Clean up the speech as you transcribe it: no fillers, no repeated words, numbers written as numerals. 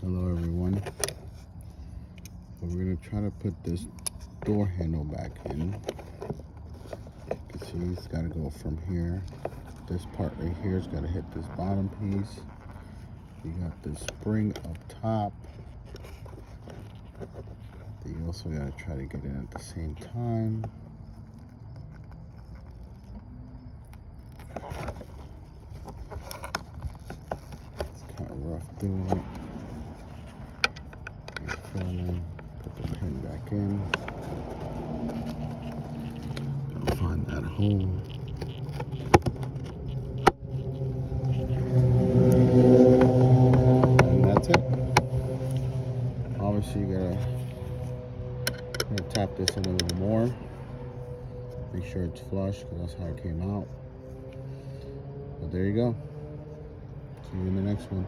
Hello everyone. So we're going to try to put this door handle back in. You can see it's got to go from here. This part right here has got to hit this bottom piece. You got this spring up top. You also got to try to get in at the same time. It's kind of rough doing it. Put the pin back in. Find that hole. And that's it. Obviously, you gotta tap this in a little more. Make sure it's flush, because that's how it came out. But there you go. See you in the next one.